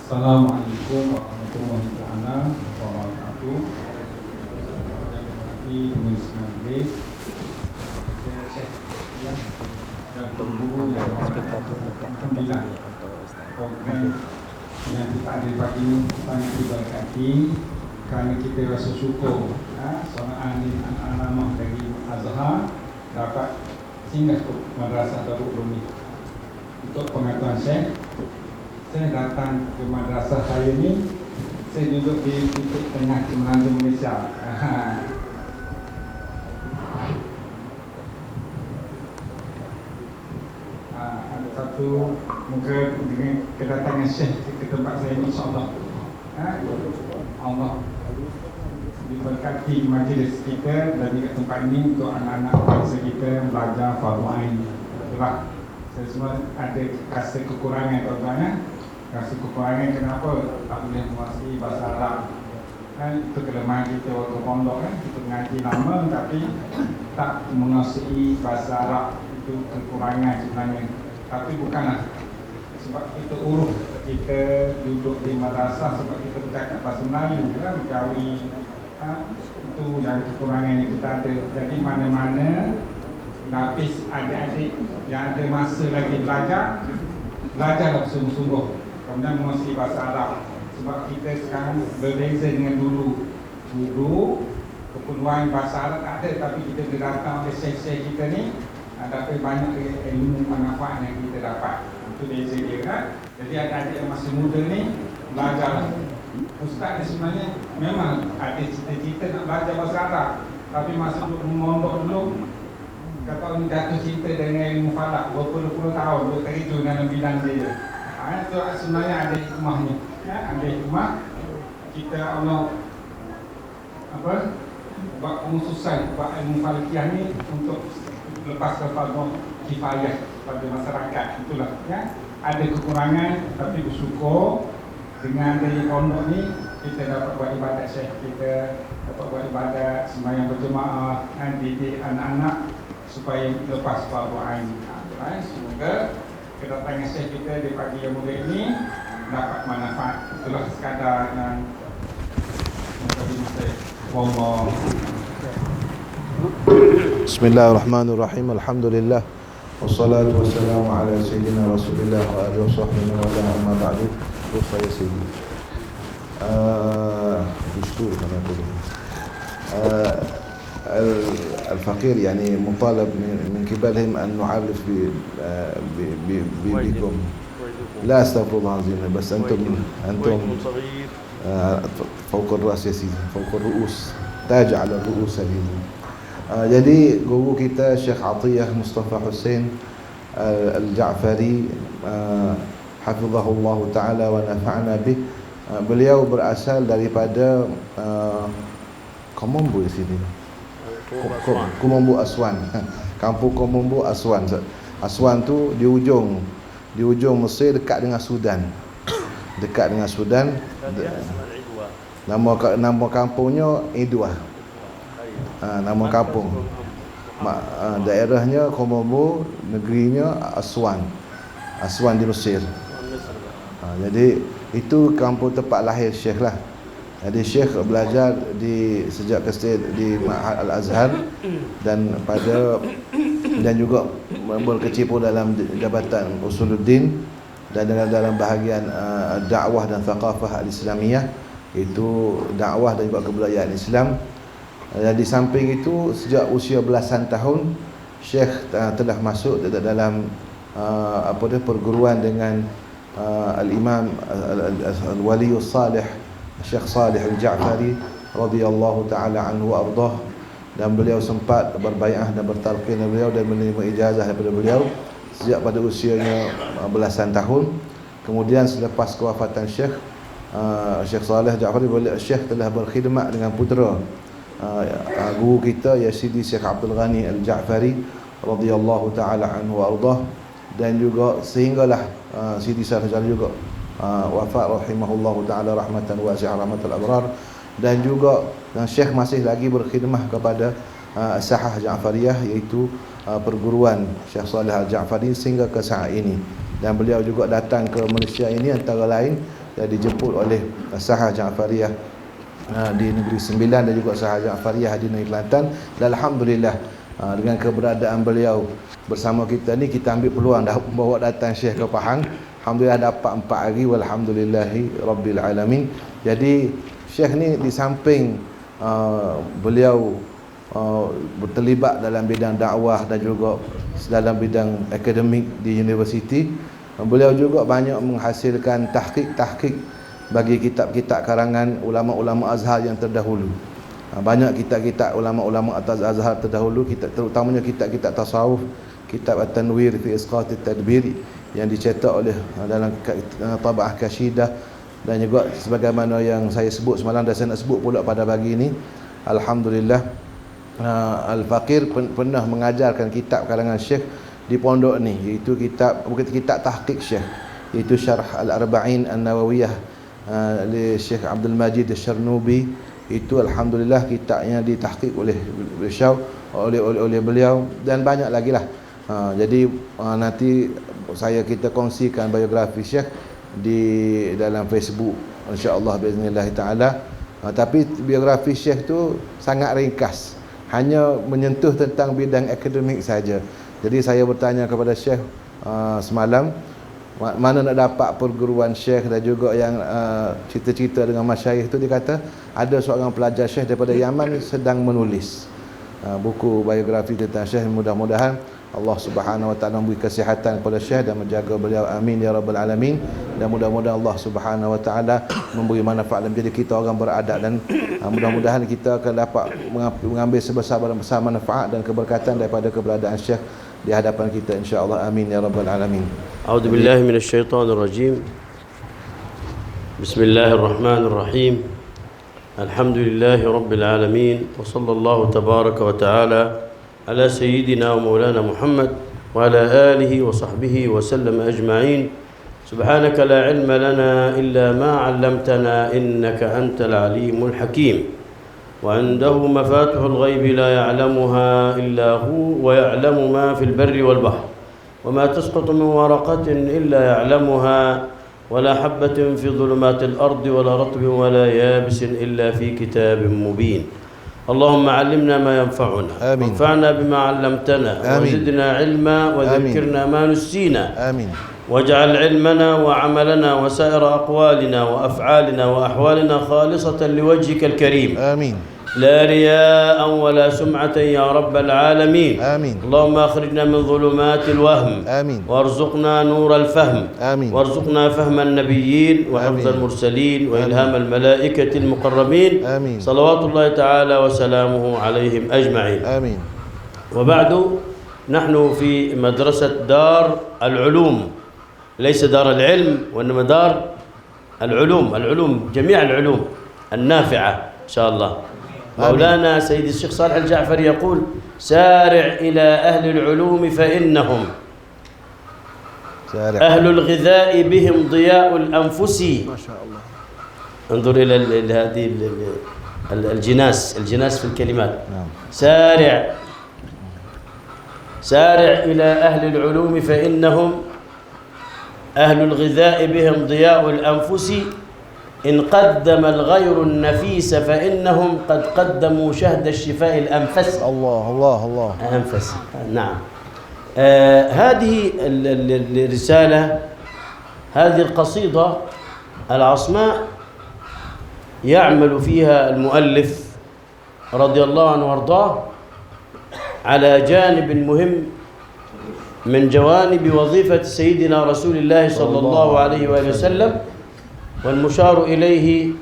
Assalamualaikum warahmatullahi wabarakatuh. Di Komisi 19 dan guru yang Alhamdulillah program yang kita ada pagi ini sangat diberkati kerana kita rasa syukur seorang anak-anak dari Azhar dapat singgah ke Madrasah Darul Ulum ini. Untuk pengetahuan saya datang ke madrasah saya ni, saya duduk di titik tengah Semenanjung Malaysia. Ada satu muka dengan kedatangan Syekh ke tempat saya ni, insyaAllah Allah diberkati majlis kita dan di tempat ini untuk anak-anak bangsa kita belajar fardu ain. Itulah saya semua ada rasa kekurangan tuan-tuan. Rasa kekurangan kenapa tak boleh menguasai bahasa Arab. Itu kelemahan kita waktu pondok kita mengaji lama tapi tak menguasai bahasa Arab. Itu kekurangan sebenarnya. Tapi bukanlah sebab kita urus, kita duduk di madrasah sebab kita bercakap bahasa Melayu Jawi. Itu yang kekurangan yang kita ada. Jadi mana-mana napis adik-adik yang ada masa lagi belajarlah sungguh-sungguh. Kemudian menguasai bahasa Arab. Sebab kita sekarang berbeza dengan dulu. Dulu keperluan bahasa Arab tak ada, tapi kita datang oleh syekh-syekh kita ni dapat banyak ilmu manfaat yang kita dapat. Itu beza dia kan. Jadi adik-adik yang masih muda ni belajar. Ustaz ni sebenarnya memang ada cita-cita nak belajar bahasa Arab, tapi masa duduk mondok dulu kata ni jatuh cinta dengan ilmu falak berpuluh-puluh tahun berterjun dalam bidang dia. Itu sebenarnya ada hikmahnya. Ada hikmah kita Allah buat pengususan buat ilmu falakiah ni untuk lepas fardu kifayah pada masyarakat. Itulah ada kekurangan tapi bersyukur dengan dari pondok ni kita dapat buat ibadat syekh kita, dapat buat ibadat sembahyang berjemaah, didik anak-anak supaya lepas fardu ain. Semoga kedatangan syekh kita di pagi yang mulia ini dapat manfaat. Itulah sekadar yang menjadi saya. Wallah. Bismillahirrahmanirrahim. Alhamdulillah. Wassalatu wassalamu ala sayyidina Rasulillah wa alihi washabbihi wa sallam. Amma ba'du. Saya Sayyidi. دستور كما يقولون. الفقير يعني مطالب من قبلهم أن نعرف بكم. لا استغفر الله العظيم، بس أنتم فوق الرأس يا سيدي، فوق الرؤوس، تاج على الرؤوس هذه. Jadi guru kita Syekh Atiyah Mustafa Hussein Al-Ja'fari hafizahullah ta'ala wa nafa'na bih. Beliau berasal daripada Komombo di sini. Komombo Aswan. Kampung Komombo Aswan. Aswan tu di ujung Mesir dekat dengan Sudan. Dekat dengan Sudan. Nama kampungnya Idwah. Nama kampung. Daerahnya Komombo, negerinya Aswan. Aswan di Mesir. Jadi itu kampung tempat lahir Syekh lah. Jadi Syekh belajar sejak kecil di Ma'had Al-Azhar dan juga berkecimpung dalam Jabatan Usuluddin dan dalam bahagian dakwah dan thaqafah al-Islamiyah, itu dakwah dan juga kebudayaan Islam. Dan di samping itu sejak usia belasan tahun Syekh telah masuk dalam perguruan dengan Al-Imam Al-Wali Salih Syekh Salih Al-Ja'fari radhiyallahu ta'ala anhu wa ardah, dan beliau sempat berbai'ah dan bertalqin dengan beliau dan menerima ijazah daripada beliau sejak pada usianya belasan tahun. Kemudian selepas kewafatan Syekh Salih Ja'fari, Syekh telah berkhidmat dengan putera guru kita ya Sidi Syekh Abdul Ghani Al-Ja'fari radhiyallahu ta'ala anhu wa ardah, dan juga sehinggalah Sidi Syekh juga wafat rahimahullahu ta'ala rahmatan wasi'ah rahmatul abrar, dan juga Syekh masih lagi berkhidmah kepada Sahah Ja'fariyah, iaitu perguruan Syekh Salih Al-Ja'fari sehingga ke saat ini. Dan beliau juga datang ke Malaysia ini antara lain dijemput oleh Sahah Ja'fariyah di Negeri Sembilan dan juga Sahah Ja'fariyah di Negeri Kelantan. Dan alhamdulillah dengan keberadaan beliau bersama kita ni, kita ambil peluang dah bawa datang Syekh ke Pahang. Alhamdulillah dapat 4 hari, walhamdulillahi rabbil alamin. Jadi Syekh ni di samping beliau terlibat dalam bidang dakwah dan juga dalam bidang akademik di universiti, beliau juga banyak menghasilkan tahqiq bagi kitab-kitab karangan ulama-ulama Azhar yang terdahulu. Banyak kitab-kitab ulama-ulama atas Azhar terdahulu, terutamanya kitab-kitab tasawuf, kitab At-Tanwir fi Isqat At-Tadbir yang dicetak oleh dalam Tab'ah Kashidah, dan juga sebagaimana yang saya sebut semalam dan saya nak sebut pula pada pagi ini, alhamdulillah Al-Faqir pernah mengajarkan kitab karangan Syekh di pondok ni, iaitu kitab tahqiq Syekh, iaitu Syarh Al-Arba'in An-Nawawiyah oleh Syekh Abdul Majid Al-Sharnubi. Itu alhamdulillah kitabnya ditahqiq oleh beliau, dan banyak lagi lah. Jadi nanti kita kongsikan biografi Syekh di dalam Facebook insya-Allah biiznillah taala. Tapi biografi Syekh tu sangat ringkas, hanya menyentuh tentang bidang akademik saja. Jadi saya bertanya kepada Syekh semalam, mana nak dapat perguruan Syekh dan juga yang cerita-cerita dengan masyayikh tu. Dia kata ada seorang pelajar Syekh daripada Yaman sedang menulis buku biografi tentang Syekh. Mudah-mudahan Allah Subhanahu wa taala memberi kesihatan kepada Syekh dan menjaga beliau, amin ya rabbal alamin. Dan mudah-mudahan Allah Subhanahu wa taala memberi manfaat dan menjadi kita orang beradab, dan mudah-mudahan kita akan dapat mengambil sebesar-besar manfaat dan keberkatan daripada keberadaan Syekh di hadapan kita insya-Allah, amin ya rabbal alamin. A'udzu billahi minasyaitonir rajim. Bismillahirrahmanirrahim. Alhamdulillahi rabbil alamin wa sallallahu tabaraka wa ta'ala على سيدنا ومولانا محمد وعلى آله وصحبه وسلم أجمعين. سبحانك لا علم لنا إلا ما علمتنا إنك أنت العليم الحكيم. وعنده مفاتح الغيب لا يعلمها إلا هو ويعلم ما في البر والبحر وما تسقط من ورقة إلا يعلمها ولا حبة في ظلمات الأرض ولا رطب ولا يابس إلا في كتاب مبين. اللهم علمنا ما ينفعنا وانفعنا بما علمتنا وزدنا علما وذكرنا ما نسينا. آمين. واجعل علمنا وعملنا وسائر أقوالنا وأفعالنا وأحوالنا خالصة لوجهك الكريم. آمين. لا رياء ولا سمعة يا رب العالمين. آمين. اللهم أخرجنا من ظلمات الوهم. آمين. وارزقنا نور الفهم. آمين. وارزقنا فهم النبيين وحفظ المرسلين وإلهام الملائكة المقربين. آمين. صلوات الله تعالى وسلامه عليهم أجمعين. آمين. وبعد، نحن في مدرسة دار العلوم، ليس دار العلم وإنما دار العلوم جميع العلوم النافعة إن شاء الله. مولانا سيد الشيخ صالح الجعفري يقول: سارع إلى أهل العلوم فإنهم أهل الغذاء بهم ضياء الأنفس. ما شاء الله. انظر إلى هذه الجناس في الكلمات. سارع إلى أهل العلوم فإنهم أهل الغذاء بهم ضياء الأنفس. إن قدم الغير النفيس فإنهم قد قدموا شهد الشفاء الأنفس. الله أنفس. نعم. هذه الرسالة، هذه القصيدة العصماء يعمل فيها المؤلف رضي الله عنه وارضاه على جانب مهم من جوانب وظيفة سيدنا رسول الله صلى الله عليه وآله وسلم، والمشار إليه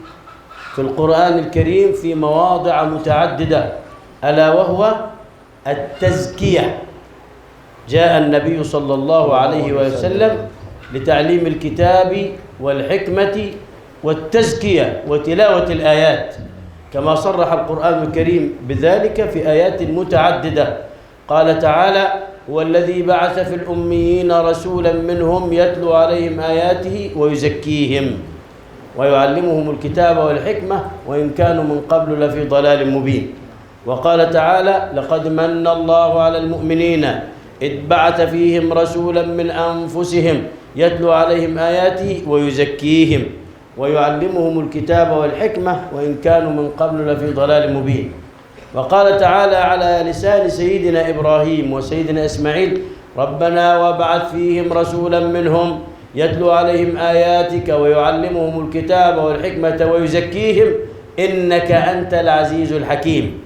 في القرآن الكريم في مواضع متعددة، ألا وهو التزكية. جاء النبي صلى الله عليه وسلم لتعليم الكتاب والحكمة والتزكية وتلاوة الآيات، كما صرح القرآن الكريم بذلك في آيات متعددة. قال تعالى: هو الذي بعث في الأميين رسولا منهم يتلو عليهم آياته ويزكيهم ويعلمهم الكتاب والحكمة وإن كانوا من قبل لفي ضلال مبين. وقال تعالى: لقد من الله على المؤمنين إذ بعث فيهم رسولا من أنفسهم يتلو عليهم آياته ويزكيهم ويعلمهم الكتاب والحكمة وإن كانوا من قبل لفي ضلال مبين. وقال تعالى على لسان سيدنا إبراهيم وسيدنا إسماعيل: ربنا وابعث فيهم رسولا منهم يتلو عليهم آياتك ويعلمهم الكتاب والحكمة ويزكيهم إنك أنت العزيز الحكيم.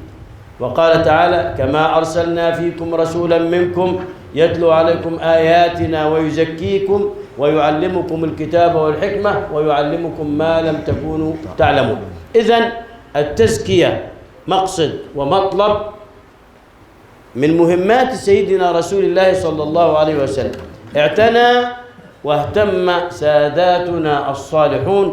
وقال تعالى: كما أرسلنا فيكم رسولا منكم يتلو عليكم آياتنا ويزكيكم ويعلمكم الكتاب والحكمة ويعلمكم ما لم تكونوا تعلمون. إذن التزكية مقصد ومطلب من مهمات سيدنا رسول الله صلى الله عليه وسلم. اعتنى واهتم ساداتنا الصالحون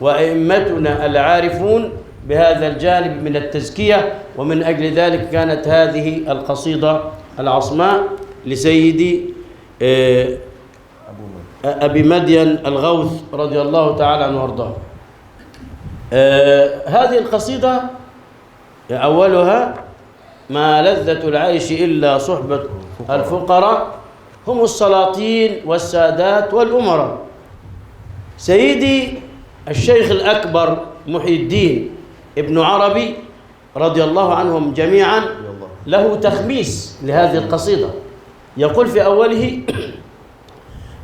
وأئمتنا العارفون بهذا الجانب من التزكية، ومن أجل ذلك كانت هذه القصيدة العصماء لسيدي أبي مدين الغوث رضي الله تعالى عنه وارضاه. هذه القصيدة أولها: ما لذة العيش إلا صحبة الفقراء هم السلاطين والسادات والأمراء. سيدي الشيخ الأكبر محي الدين ابن عربي رضي الله عنهم جميعا له تخميس لهذه القصيدة، يقول في أوله: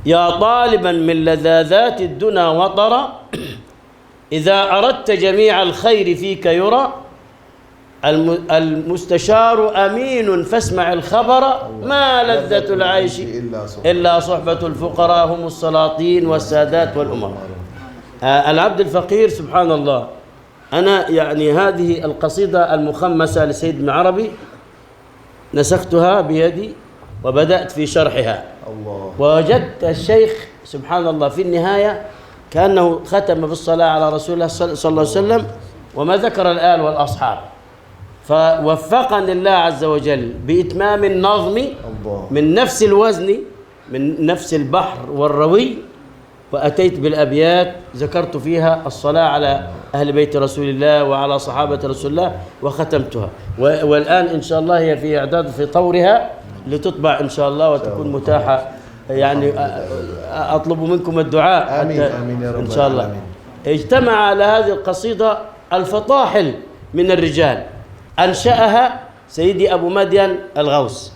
يا طالبا من لذاذات الدنا وطرا إذا أردت جميع الخير فيك يرى المستشار أمين فاسمع الخبر ما لذة العيش إلا صحبة الفقراء هم السلاطين والسادات والأمراء. العبد الفقير سبحان الله، أنا يعني هذه القصيدة المخمسة لسيد ابن عربي نسختها بيدي وبدأت في شرحها. ووجدت الشيخ سبحان الله في النهاية كأنه ختم بالصلاة على رسول الله صلى الله عليه وسلم وما ذكر الآل والأصحاب. فوفقني الله عز وجل بإتمام النظم من نفس الوزن من نفس البحر والروي، وأتيت بالأبيات ذكرت فيها الصلاة على أهل بيت رسول الله وعلى صحابة رسول الله وختمتها. والآن إن شاء الله هي في إعداد في طورها لتطبع إن شاء الله وتكون متاحة. يعني أطلب منكم الدعاء آمين آمين يا رب إن شاء الله. آمين. اجتمع على هذه القصيدة الفطاحل من الرجال، أنشأها سيدي أبو مدين الغوث،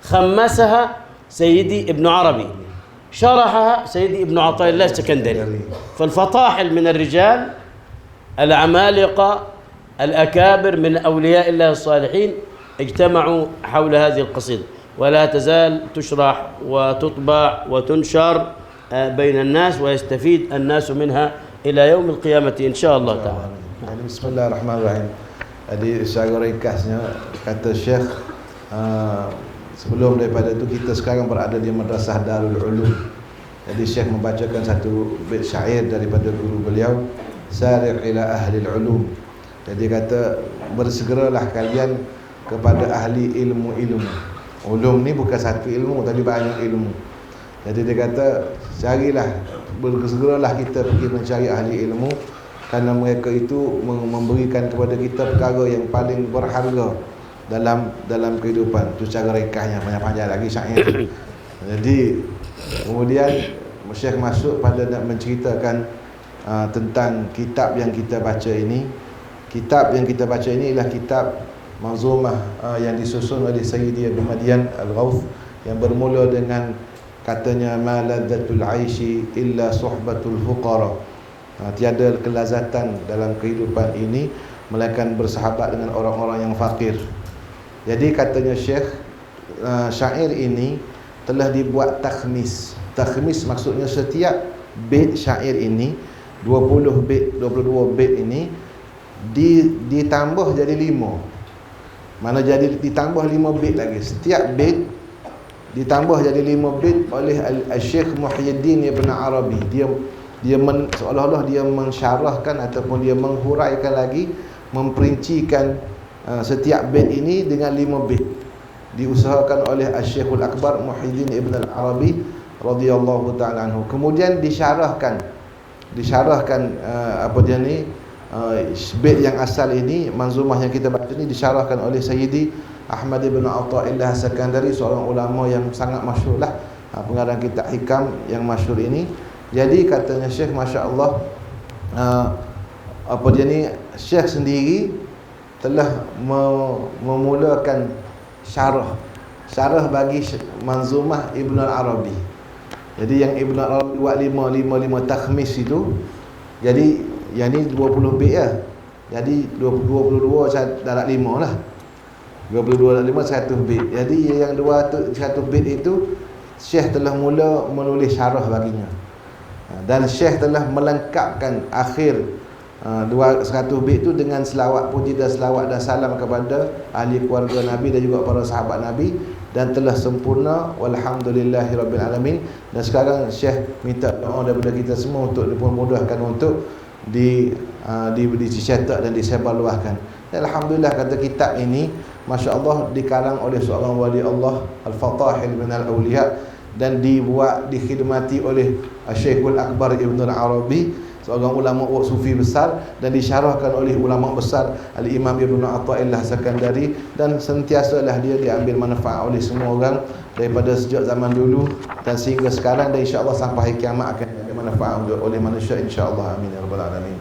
خمسها سيدي ابن عربي، شرحها سيدي ابن عطاء الله السكندري. فالفطاحل من الرجال العمالقة الأكابر من أولياء الله الصالحين اجتمعوا حول هذه القصيدة، ولا تزال تشرح وتطبع وتنشر بين الناس ويستفيد الناس منها إلى يوم القيامة إن شاء الله تعالى. يعني Bismillahirrahmanirrahim. Jadi secara ringkasnya kata Syekh, sebelum daripada itu kita sekarang berada di Madrasah Darul Ulum. Jadi Syekh membacakan satu bait syair daripada guru beliau, Sari' ila ahli ulum. Jadi kata bersegeralah kalian kepada ahli ilmu-ilmu. Ulum ni bukan satu ilmu tapi banyak ilmu. Jadi dia kata carilah, bersegeralah kita pergi mencari ahli ilmu, kerana mereka itu memberikan kepada kita perkara yang paling berharga dalam kehidupan. Itu cara rekahnya, panjang-panjang lagi syair. Jadi kemudian Syekh masuk pada nak menceritakan tentang kitab yang kita baca ini. Kitab yang kita baca ini ialah kitab Manzumah yang disusun oleh Sayyidi Abu Madian Al-Ghawth, yang bermula dengan katanya ma ladzatul aishi illa suhbatul fuqara. Tiada kelazatan dalam kehidupan ini melainkan bersahabat dengan orang-orang yang fakir. Jadi katanya Syekh, syair ini telah dibuat takhmis. Takhmis maksudnya setiap bait syair ini 20 bait, 22 bait ini ditambah jadi 5. Mana jadi ditambah 5 bait lagi. Setiap bait ditambah jadi 5 bait oleh Syekh Muhyiddin Ibn Arabi. Dia seolah-olah dia mensyarahkan ataupun dia menghuraikan lagi, memperincikan setiap bait ini dengan 5 bait. Diusahakan oleh Syekhul Akbar Muhyiddin Ibn Arabi radhiyallahu ta'ala anhu. Kemudian disyarahkan apa dia ni, bait yang asal ini, manzumah yang kita baca ini disyarahkan oleh Sayyidi Ahmad ibn Athaillah Sakandari, seorang ulama yang sangat masyhur lah, pengarang kitab hikam yang masyhur ini. Jadi katanya Syekh, Masya Allah, apa dia ni, Syekh sendiri telah memulakan syarah bagi Manzumah Ibn Al-Arabi. Jadi yang Ibn Al-Arabi buat 5 takhmis itu, jadi yang ni 20 bait lah. Jadi 22 darab 5 lah. 22 darab 5 100 bait. Jadi yang 100 bait itu Syekh telah mula menulis syarah baginya. Dan Syekh telah melengkapkan akhir 100 bait itu dengan selawat puji dan selawat dan salam kepada ahli keluarga Nabi dan juga para sahabat Nabi, dan telah sempurna, walhamdulillahirabbil alamin. Dan sekarang Syekh minta doa daripada kita semua untuk dipermudahkan untuk dicetak dan disebarluaskan. Dan alhamdulillah, kata kitab ini masya-Allah dikarang oleh seorang wali Allah, Al-Fatahil bin Al-Awliya, dan dikhidmati oleh Syekhul Akbar Ibn Al-Arabi, seorang ulama sufi besar, dan disyarahkan oleh ulama besar Al-Imam Ibn Athaillah Sakandari, dan sentiasalah dia diambil manfaat oleh semua orang daripada sejak zaman dulu dan sehingga sekarang, dan insya-Allah sampai kiamat akan ada manfaat oleh manusia insya-Allah. Amin ya rabbal alamin.